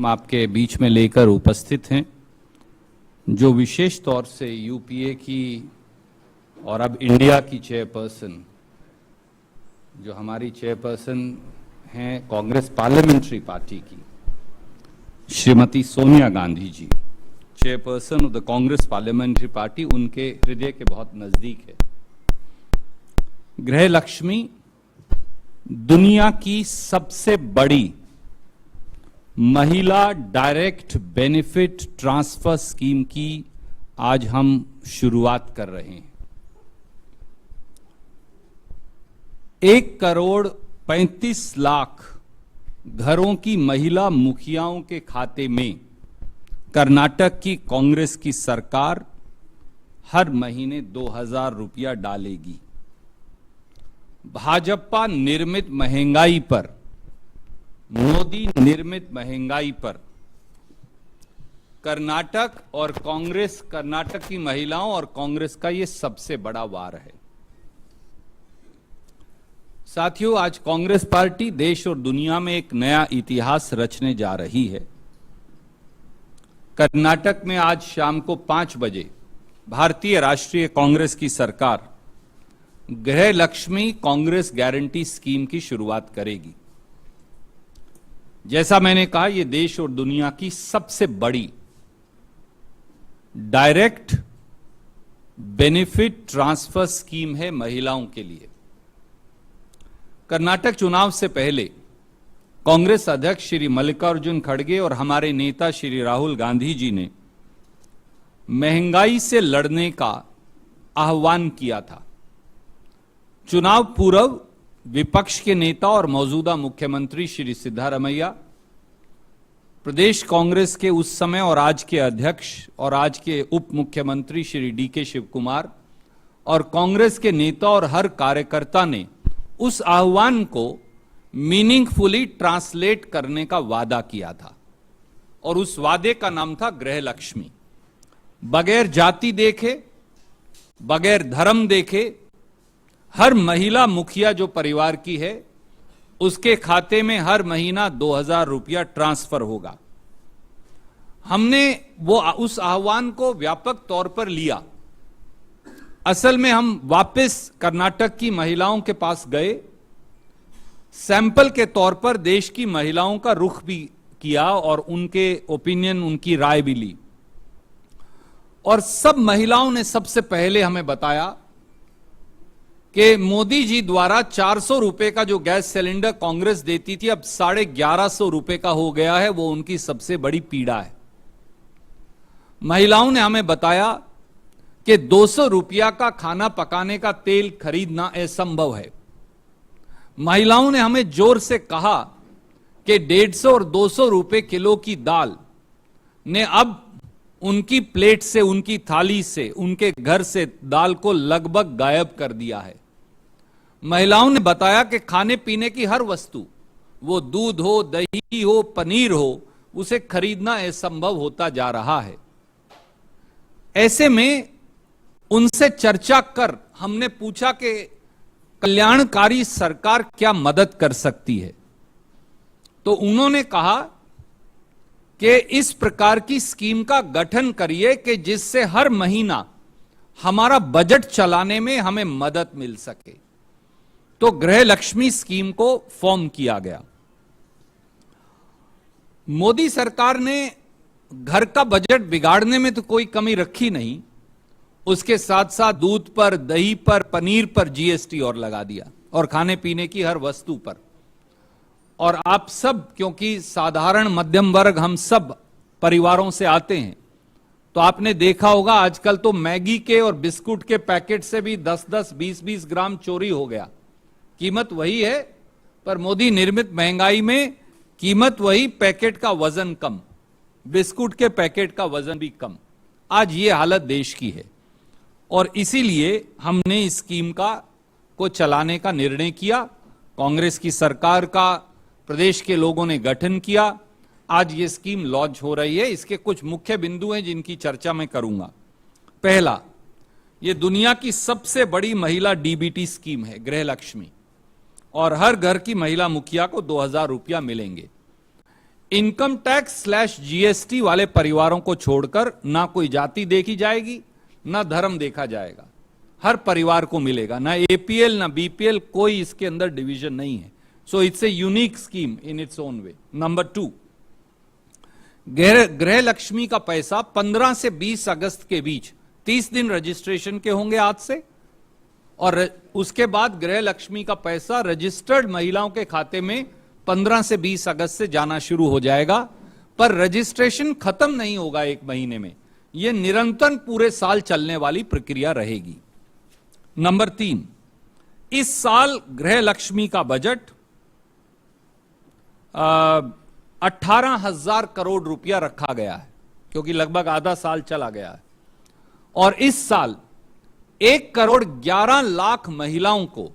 हम आपके बीच में लेकर उपस्थित हैं, जो विशेष तौर से यूपीए की और अब इंडिया की चेयरपर्सन, जो हमारी चेयरपर्सन हैं कांग्रेस पार्लियामेंट्री पार्टी की, Shrimati Sonia Gandhi ji, chairperson of the Congress parliamentary party, उनके हृदय के बहुत नजदीक है। गृह लक्ष्मी दुनिया की सबसे बड़ी महिला डायरेक्ट बेनिफिट ट्रांसफर स्कीम की आज हम शुरुआत कर रहे हैं। 1,35,00,000 घरों की महिला मुखियाओं के खाते में कर्नाटक की कांग्रेस की सरकार हर महीने 2,000 रुपया डालेगी। भाजपा निर्मित महंगाई पर, मोदी निर्मित महंगाई पर कर्नाटक और कांग्रेस, कर्नाटक की महिलाओं और कांग्रेस का यह सबसे बड़ा वार है। साथियों, आज कांग्रेस पार्टी देश और दुनिया में एक नया इतिहास रचने जा रही है। कर्नाटक में आज शाम को 5 बजे भारतीय राष्ट्रीय कांग्रेस की सरकार गृह लक्ष्मी कांग्रेस गारंटी स्कीम की शुरुआत करेगी। जैसा मैंने कहा, यह देश और दुनिया की सबसे बड़ी डायरेक्ट बेनिफिट ट्रांसफर स्कीम है महिलाओं के लिए। कर्नाटक चुनाव से पहले कांग्रेस अध्यक्ष श्री मल्लिकार्जुन खड़गे और हमारे नेता श्री राहुल गांधी जी ने महंगाई से लड़ने का आह्वान किया था। चुनाव पूर्व विपक्ष के नेता और मौजूदा मुख्यमंत्री श्री सिद्धारमैया, प्रदेश कांग्रेस के उस समय और आज के अध्यक्ष और आज के उप मुख्यमंत्री श्री डीके शिव कुमार और कांग्रेस के नेता और हर कार्यकर्ता ने उस आह्वान को मीनिंगफुली ट्रांसलेट करने का वादा किया था और उस वादे का नाम था गृह लक्ष्मी। बगैर जाति देखे, बगैर धर्म देखे, हर महिला मुखिया जो परिवार की है उसके खाते में हर महीना 2,000 रुपया ट्रांसफर होगा। हमने उस आह्वान को व्यापक तौर पर लिया। असल में हम वापस कर्नाटक की महिलाओं के पास गए, सैंपल के तौर पर देश की महिलाओं का रुख भी किया और उनके ओपिनियन, उनकी राय भी ली। और सब महिलाओं ने सबसे पहले हमें बताया कि मोदी जी द्वारा 400 रुपए का जो गैस सिलेंडर कांग्रेस देती थी, अब 1150 रुपए का हो गया है। वो उनकी सबसे बड़ी पीड़ा है। महिलाओं ने हमें बताया कि 200 रुपया का खाना पकाने का तेल खरीदना असंभव है। महिलाओं ने हमें जोर से कहा कि 150 और 200 रुपए किलो की दाल ने अब उनकी प्लेट से, उनकी थाली से, उनके घर से दाल को लगभग गायब कर दिया है। महिलाओं ने बताया कि खाने पीने की हर वस्तु, वो दूध हो, दही हो, पनीर हो, उसे खरीदना असंभव होता जा रहा है। ऐसे में उनसे चर्चा कर हमने पूछा कि कल्याणकारी सरकार क्या मदद कर सकती है। तो उन्होंने कहा कि इस प्रकार की स्कीम का गठन करिए कि जिससे हर महीना हमारा बजट चलाने में हमें मदद मिल सके। तो गृह लक्ष्मी स्कीम को फॉर्म किया गया। मोदी सरकार ने घर का बजट बिगाड़ने में तो कोई कमी रखी नहीं, उसके साथ साथ दूध पर, दही पर, पनीर पर जीएसटी और लगा दिया और खाने पीने की हर वस्तु पर। और आप सब, क्योंकि साधारण मध्यम वर्ग हम सब परिवारों से आते हैं, तो आपने देखा होगा आजकल तो मैगी के और बिस्कुट के पैकेट से भी 10-10, 20-20 ग्राम चोरी हो गया। कीमत वही है, पर मोदी निर्मित महंगाई में कीमत वही, पैकेट का वजन कम, बिस्कुट के पैकेट का वजन भी कम। आज ये हालत देश की है और इसीलिए हमने इस स्कीम को चलाने का निर्णय किया। कांग्रेस की सरकार का प्रदेश के लोगों ने गठन किया। आज ये स्कीम लॉन्च हो रही है। इसके कुछ मुख्य बिंदु हैं जिनकी चर्चा मैं करूंगा। पहला, ये दुनिया की सबसे बड़ी महिला डीबीटी स्कीम है गृह लक्ष्मी, और हर घर की महिला मुखिया को 2,000 रुपया मिलेंगे। इनकम टैक्स / जीएसटी वाले परिवारों को छोड़कर ना कोई जाति देखी जाएगी, ना धर्म देखा जाएगा, हर परिवार को मिलेगा, ना एपीएल ना बीपीएल, कोई इसके अंदर डिवीजन नहीं है। So it's a unique scheme in its own way. Number 2, गृह लक्ष्मी का पैसा 15 से 20 अगस्त के बीच 30 दिन रजिस्ट्रेशन के होंगे आज से, और उसके बाद गृह लक्ष्मी का पैसा रजिस्टर्ड महिलाओं के खाते में 15 से 20 अगस्त से जाना शुरू हो जाएगा। पर रजिस्ट्रेशन खत्म नहीं होगा एक महीने में, यह निरंतर पूरे साल चलने वाली प्रक्रिया रहेगी। नंबर 3, इस साल गृह लक्ष्मी का बजट 18,000 करोड़ रुपया रखा गया है, क्योंकि लगभग आधा साल चला गया है। और इस साल 1,11,00,000 महिलाओं को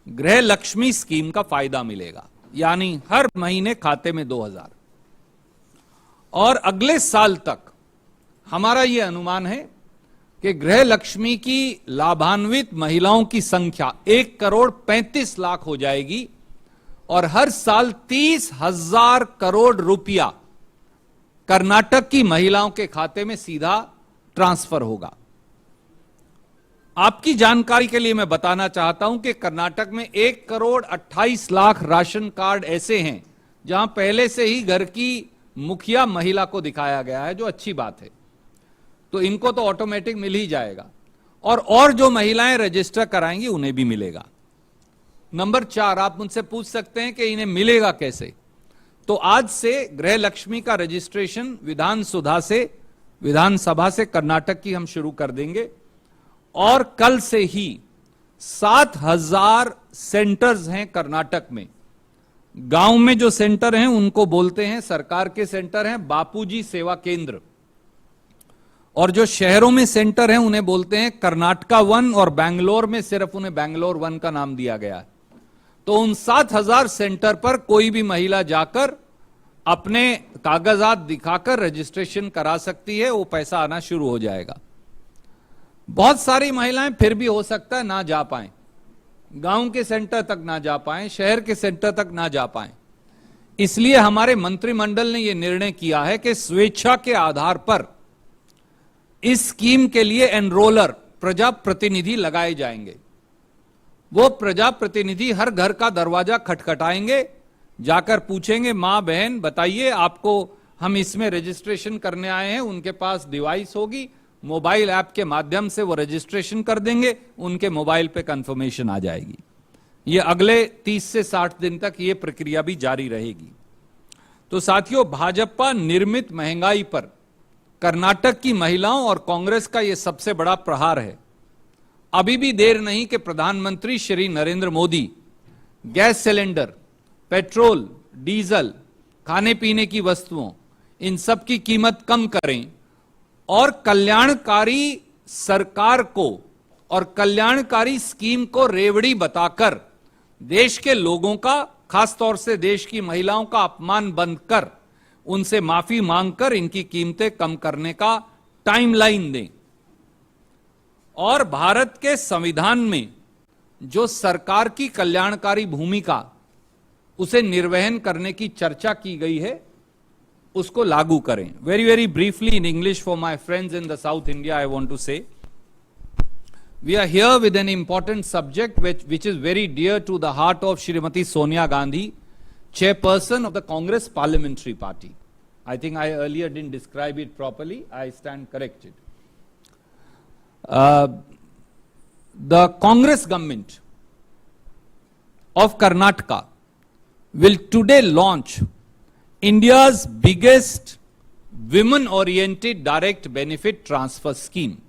गृह लक्ष्मी स्कीम का फायदा मिलेगा, यानी हर महीने खाते में 2,000। और अगले साल तक हमारा यह अनुमान है कि गृह लक्ष्मी की लाभान्वित महिलाओं की संख्या 1,35,00,000 हो जाएगी, और हर साल 30,000 करोड़ रुपया कर्नाटक की महिलाओं के खाते में सीधा ट्रांसफर होगा। आपकी जानकारी के लिए मैं बताना चाहता हूं कि कर्नाटक में 1,28,00,000 राशन कार्ड ऐसे हैं जहां पहले से ही घर की मुखिया महिला को दिखाया गया है, जो अच्छी बात है। तो इनको तो ऑटोमेटिक मिल ही जाएगा, और जो महिलाएं रजिस्टर कराएंगी उन्हें भी मिलेगा। नंबर 4, आप मुझसे पूछ सकते हैं कि इन्हें मिलेगा कैसे। तो आज से गृह लक्ष्मी का रजिस्ट्रेशन विधानसभा से कर्नाटक की हम शुरू कर देंगे, और कल से ही 7,000 सेंटर्स हैं कर्नाटक में। गांव में जो सेंटर हैं उनको बोलते हैं, सरकार के सेंटर हैं, बापूजी सेवा केंद्र, और जो शहरों में सेंटर हैं उन्हें बोलते हैं कर्नाटका 1, और बैंगलोर में सिर्फ उन्हें बैंगलोर 1 का नाम दिया गया है। तो उन 7,000 सेंटर पर कोई भी महिला जाकर अपने कागजात दिखाकर रजिस्ट्रेशन करा सकती है, वो पैसा आना शुरू हो जाएगा। बहुत सारी महिलाएं फिर भी हो सकता है ना जा पाएं, गांव के सेंटर तक ना जा पाएं, शहर के सेंटर तक ना जा पाएं। इसलिए हमारे मंत्रिमंडल ने यह निर्णय किया है कि स्वेच्छा के आधार पर इस स्कीम के लिए एनरोलर प्रजा प्रतिनिधि लगाए जाएंगे। वो प्रजा प्रतिनिधि हर घर का दरवाजा खटखटाएंगे, जाकर पूछेंगे, मां बहन बताइए आपको हम इसमें रजिस्ट्रेशन करने आए हैं। उनके पास डिवाइस होगी, मोबाइल ऐप के माध्यम से वो रजिस्ट्रेशन कर देंगे, उनके मोबाइल पे कंफर्मेशन आ जाएगी। ये अगले 30 से 60 दिन तक ये प्रक्रिया भी जारी रहेगी। तो साथियों, भाजपा निर्मित महंगाई पर कर्नाटक की महिलाओं और कांग्रेस का यह सबसे बड़ा प्रहार है। अभी भी देर नहीं कि प्रधानमंत्री Shri Narendra Modi gas cylinder, petrol, diesel, खाने पीने की वस्तुओं, इन सब की कीमत कम करें, और कल्याणकारी सरकार को और कल्याणकारी स्कीम को रेवड़ी बताकर देश के लोगों का, खासतौर से देश की महिलाओं का अपमान बंद कर उनसे माफी मांगकर इनकी कीमतें कम करने का टाइमलाइन दें। और भारत के संविधान में जो सरकार की कल्याणकारी भूमिका, उसे निर्वहन करने की चर्चा की गई है, उसको लागू करें। Very briefly in English for my friends in the South India, I want to say we are here with an important subject which is very dear to the heart of Shrimati Sonia Gandhi, chairperson of the Congress Parliamentary Party. I think I earlier didn't describe it properly. I stand corrected. The Congress government of Karnataka will today launch India's biggest women-oriented direct benefit transfer scheme.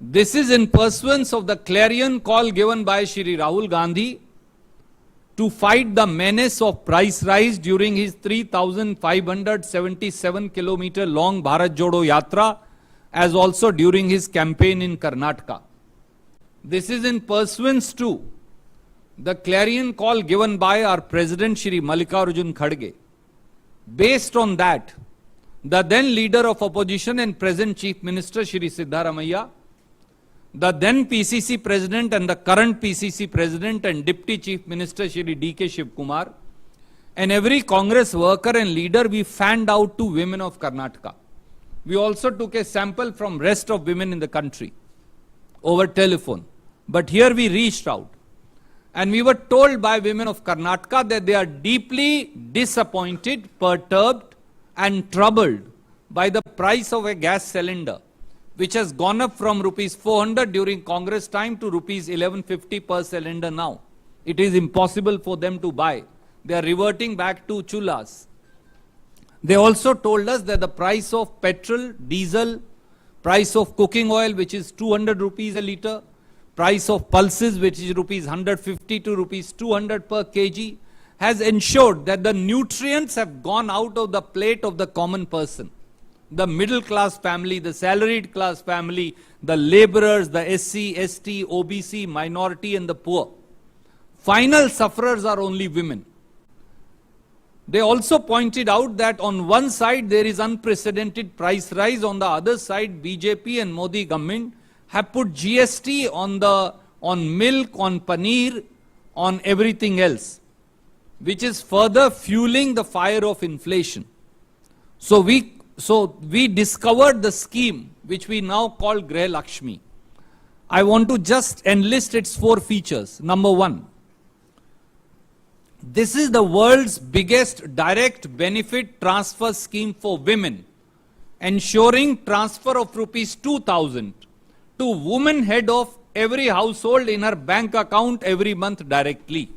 This is in pursuance of the clarion call given by Shri Rahul Gandhi to fight the menace of price rise during his 3,577 kilometer long Bharat Jodo Yatra, as also during his campaign in Karnataka. This is in pursuance to the clarion call given by our President Shri Mallikarjun Kharge. Based on that, the then leader of opposition and present Chief Minister Shri Siddharamaiah, the then PCC President and the current PCC President and Deputy Chief Minister Shri D.K. Shiv Kumar, And every Congress worker and leader we fanned out to women of Karnataka. We also took a sample from rest of women in the country over telephone. But here we reached out. And we were told by women of Karnataka that they are deeply disappointed, perturbed and troubled by the price of a gas cylinder, which has gone up from rupees 400 during Congress time to rupees 1150 per cylinder now. It is impossible for them to buy. They are reverting back to chullas. They also told us that the price of petrol, diesel, price of cooking oil, which is 200 rupees a litre, price of pulses, which is rupees 150 to rupees 200 per kg, has ensured that the nutrients have gone out of the plate of the common person. The middle class family, the salaried class family, the laborers, the SC, ST, OBC, minority and the poor. Final sufferers are only women. They also pointed out that on one side there is unprecedented price rise, on the other side BJP and Modi government have put GST on milk, on paneer, on everything else, which is further fueling the fire of inflation. So we discovered the scheme which we now call Greh Lakshmi. I want to just enlist its 4 features. Number 1, this is the world's biggest direct benefit transfer scheme for women, ensuring transfer of rupees 2,000 to woman head of every household in her bank account every month directly.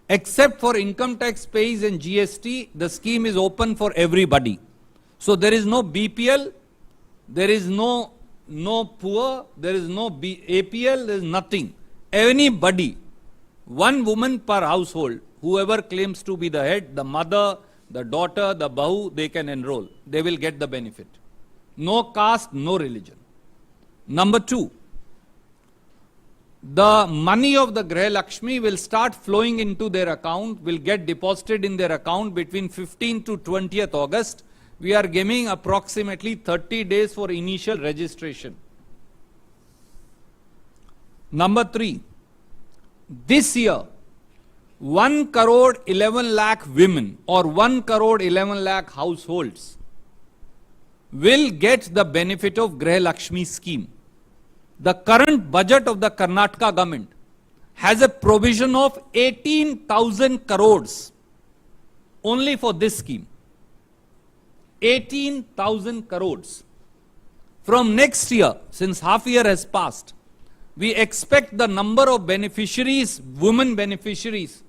Except for income tax pays and GST, the scheme is open for everybody. So there is no BPL, there is no poor, there is no APL, there is nothing. Anybody, one woman per household, whoever claims to be the head, the mother, the daughter, the bahu, they can enroll. They will get the benefit. No caste, no religion. Number 2, the money of the Greh Lakshmi will start flowing into their account, will get deposited in their account between 15th to 20th August. We are giving approximately 30 days for initial registration. Number 3, this year, 1 crore 11 lakh women or 1 crore 11 lakh households will get the benefit of Greh Lakshmi scheme. The current budget of the Karnataka government has a provision of 18,000 crores only for this scheme. 18,000 crores. From next year, since half year has passed, we expect the number of beneficiaries, women beneficiaries,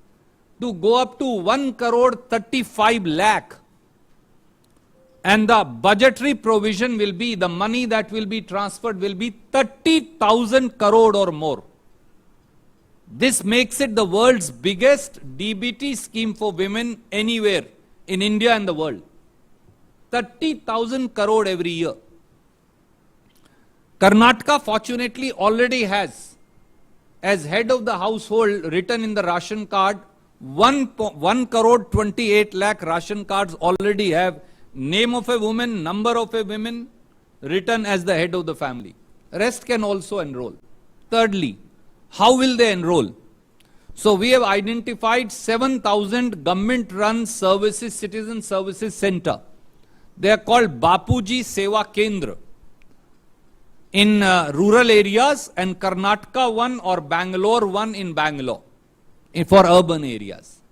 to go up to 1 crore 35 lakh. And the budgetary provision will be, the money that will be transferred will be 30,000 crore or more. This makes it the world's biggest DBT scheme for women anywhere in India and the world. 30,000 crore every year. Karnataka fortunately already has, as head of the household written in the ration card, 1 crore 28 lakh ration cards already have name of a woman, number of a woman written as the head of the family. Rest can also enroll. Thirdly, how will they enroll? So we have identified 7,000 government-run services, citizen services center. They are called Bapuji Seva Kendra in rural areas, and Karnataka one or Bangalore one in Bangalore for urban areas.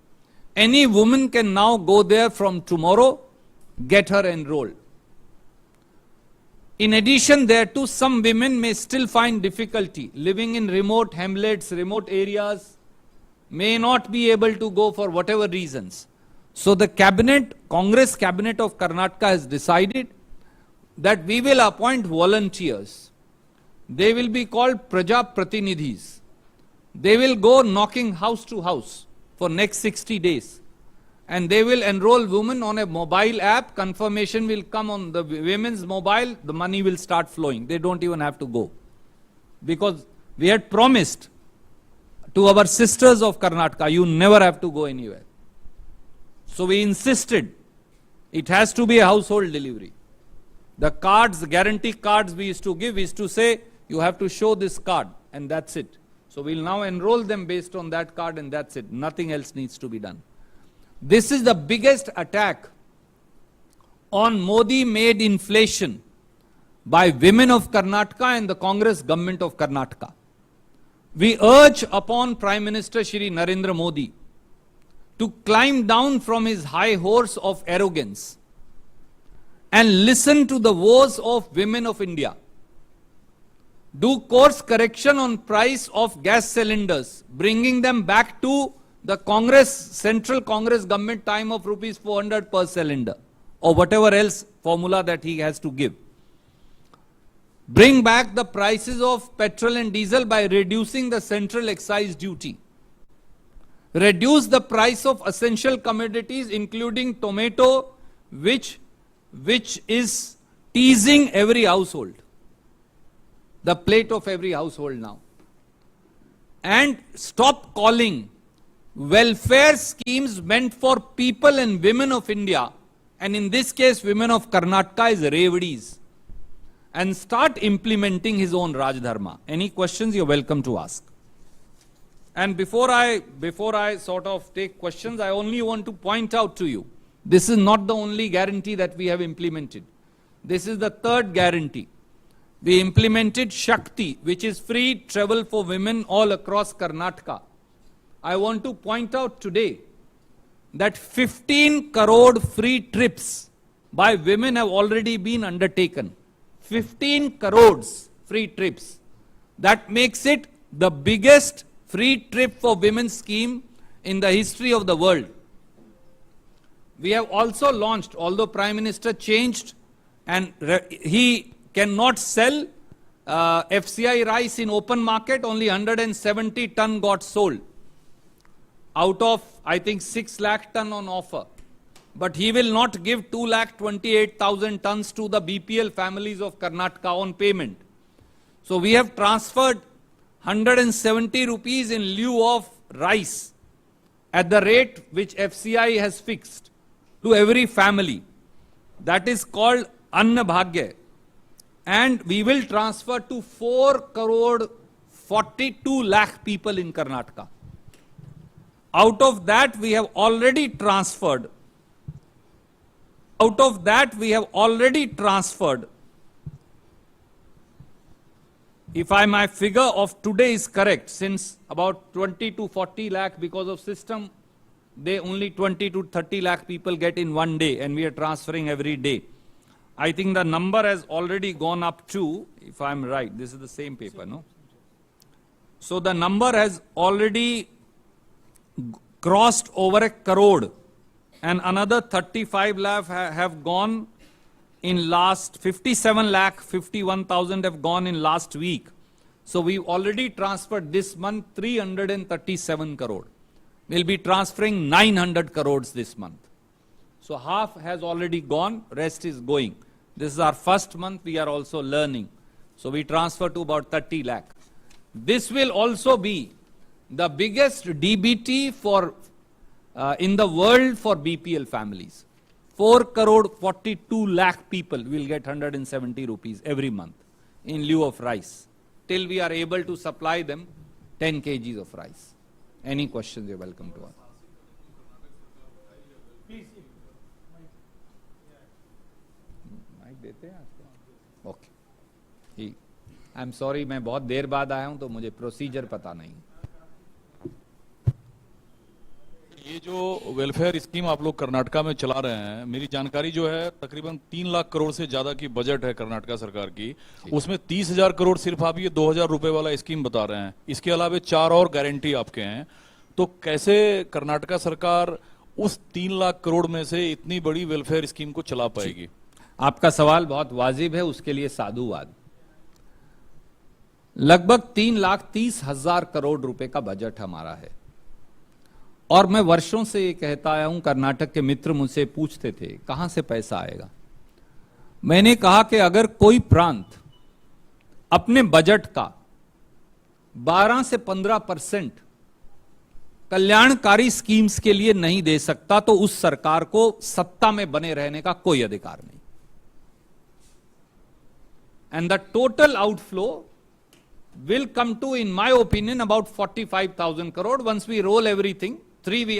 Any woman can now go there from tomorrow, get her enrolled. In addition thereto, some women may still find difficulty living in remote hamlets, remote areas, may not be able to go for whatever reasons. So the cabinet, Congress cabinet of Karnataka has decided that we will appoint volunteers. They will be called Praja Pratinidhis. They will go knocking house to house for next 60 days. And they will enroll women on a mobile app. Confirmation will come on the women's mobile. The money will start flowing. They don't even have to go. Because we had promised to our sisters of Karnataka, you never have to go anywhere. So we insisted it has to be a household delivery. The cards, the guarantee cards we used to give, we used to say, you have to show this card and that's it. So we'll now enroll them based on that card and that's it. Nothing else needs to be done. This is the biggest attack on Modi-made inflation by women of Karnataka and the Congress government of Karnataka. We urge upon Prime Minister Shri Narendra Modi to climb down from his high horse of arrogance and listen to the woes of women of India. Do course correction on price of gas cylinders, bringing them back to the Central Congress government time of rupees 400 per cylinder, or whatever else formula that he has to give. Bring back the prices of petrol and diesel by reducing the central excise duty. Reduce the price of essential commodities including tomato, which is teasing every household. The plate of every household now. And stop calling welfare schemes meant for people and women of India, and in this case women of Karnataka, as revadis, and start implementing his own Rajdharma. Any questions you're welcome to ask. And before I sort of take questions, I only want to point out to you, this is not the only guarantee that we have implemented. This is the third guarantee. We implemented Shakti, which is free travel for women all across Karnataka. I want to point out today that 15 crore free trips by women have already been undertaken. 15 crores free trips. That makes it the biggest free trip for women scheme in the history of the world. We have also launched, although Prime Minister changed and he cannot sell FCI rice in open market, only 170 ton got sold out of, I think, 6 lakh ton on offer. But he will not give 2,28,000 tons to the BPL families of Karnataka on payment. So we have transferred 170 rupees in lieu of rice at the rate which FCI has fixed to every family. That is called Anna Bhagya. And we will transfer to 4 crore 42 lakh people in Karnataka. Out of that we have already transferred. If my figure of today is correct, since about 20 to 40 lakh because of system, they only 20 to 30 lakh people get in one day, and we are transferring every day. I think the number has already gone up to, if I'm right, this is the same paper, no? So the number has already crossed over 1 crore, and another 35 lakh have gone in last, 57 lakh 51,000 have gone in last week. So we've already transferred this month 337 crore. We'll be transferring 900 crores this month. So half has already gone, rest is going. This is our first month, we are also learning. So we transfer to about 30 lakh. This will also be the biggest DBT for in the world for BPL families. 4 crore 42 lakh people will get 170 rupees every month in lieu of rice, till we are able to supply them 10 kgs of rice. Any questions, you're welcome to ask. Mike देते हैं आपको? Okay, I am sorry, मैं बहुत देर बाद आया हूं तो मुझे प्रोसीजर पता नहीं. ये जो वेलफेयर स्कीम आप लोग कर्नाटका में चला रहे हैं, मेरी जानकारी जो है तकरीबन 3 लाख करोड़ से ज्यादा की बजट है कर्नाटका सरकार की. उसमें 30,000 करोड़ सिर्फ आप ये 2,000 रुपए वाला स्कीम बता रहे हैं. इसके अलावा 4 और गारंटी आपके हैं. तो कैसे कर्नाटका सरकार उस 3 लाख करोड़ में से इतनी बड़ी वेलफेयर स्कीम को चला पाएगी? आपका सवाल बहुत वाजिब है, उसके लिए साधुवाद. लगभग 3,30,000 करोड़ रुपए का बजट हमारा है. और मैं वर्षों से ये कहता आया हूं, कर्नाटक के मित्र मुझसे पूछते थे कहां से पैसा आएगा. मैंने कहा कि अगर कोई प्रांत अपने बजट का 12 से 15% कल्याणकारी स्कीम्स के लिए नहीं दे सकता तो उस सरकार को सत्ता में बने रहने का कोई अधिकार नहीं. And the total outflow will come to, in my opinion, about 45,000 crore once we roll everything.